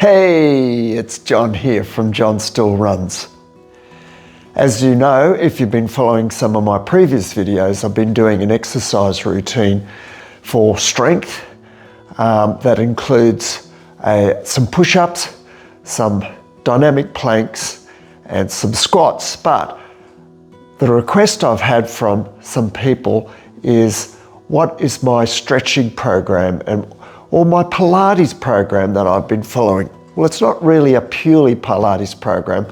Hey, it's John here from John Still Runs. As you know, if you've been following some of my previous videos, I've been doing an exercise routine for strength that includes some push-ups, some dynamic planks, and some squats. But the request I've had from some people is, what is my stretching program or my Pilates program that I've been following? Well, it's not really a purely Pilates program,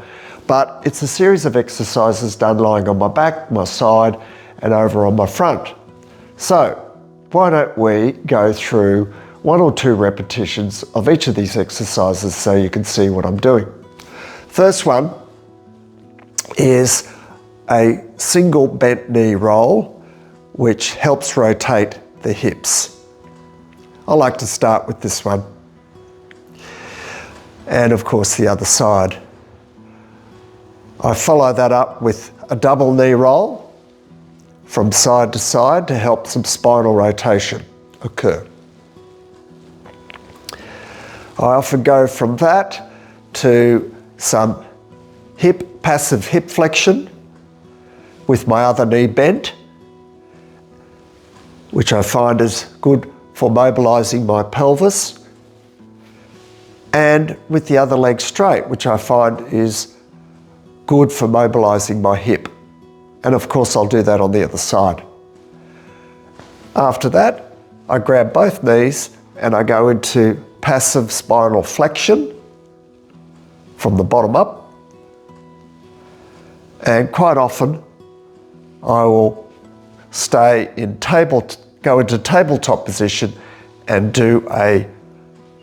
but it's a series of exercises done lying on my back, my side, and over on my front. So why don't we go through 1 or 2 repetitions of each of these exercises so you can see what I'm doing. First one is a single bent knee roll, which helps rotate the hips. I like to start with this one. And of course the other side. I follow that up with a double knee roll from side to side to help some spinal rotation occur. I often go from that to some passive hip flexion with my other knee bent, which I find is good for mobilising my pelvis, and with the other leg straight, which I find is good for mobilising my hip. And of course I'll do that on the other side. After that, I grab both knees and I go into passive spinal flexion from the bottom up. And quite often I will go into tabletop position and do a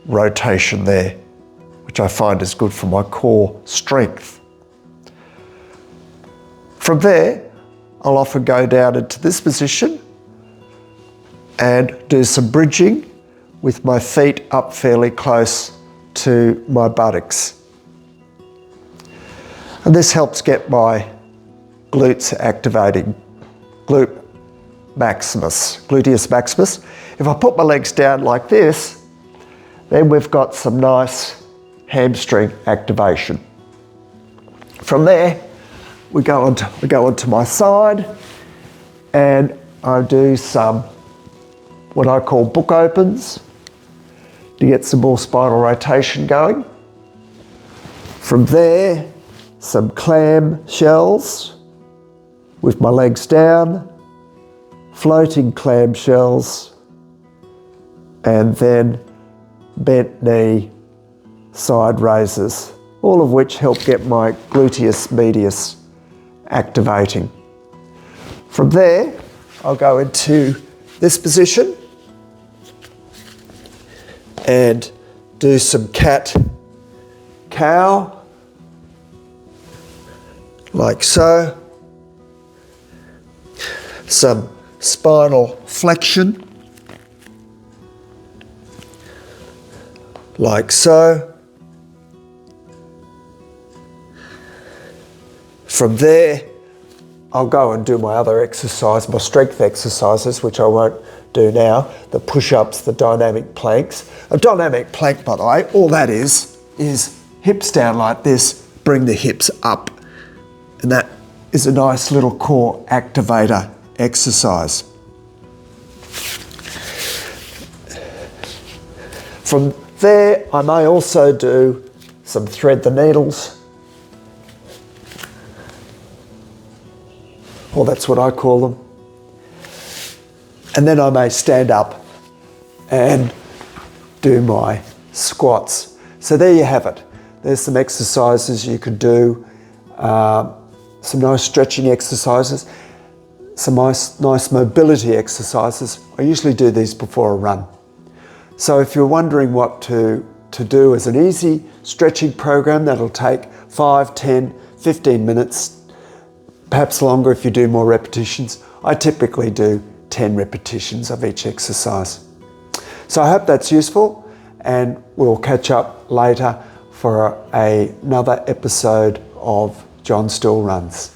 rotation there, which I find is good for my core strength. From there, I'll often go down into this position and do some bridging with my feet up fairly close to my buttocks. And this helps get my glutes activating, gluteus maximus. If I put my legs down like this, then we've got some nice hamstring activation. From there, we go onto my side and I do some what I call book opens to get some more spinal rotation going. From there, some clam shells with my legs down, floating clam shells, and then bent knee side raises, all of which help get my gluteus medius activating. From there, I'll go into this position and do some cat-cow, like so. Some spinal flexion, like so. From there, I'll go and do my other exercise, my strength exercises, which I won't do now, the push-ups, the dynamic planks. A dynamic plank, by the way, all that is hips down like this, bring the hips up. And that is a nice little core activator exercise. From there, I may also do some thread the needles. Well, that's what I call them. And then I may stand up and do my squats. So there you have it. There's some exercises you can do, some nice stretching exercises, some nice mobility exercises. I usually do these before a run. So if you're wondering what to do as an easy stretching program that'll take 5, 10, 15 minutes, perhaps longer if you do more repetitions, I typically do 10 repetitions of each exercise. So I hope that's useful, and we'll catch up later for another episode of John Still Runs.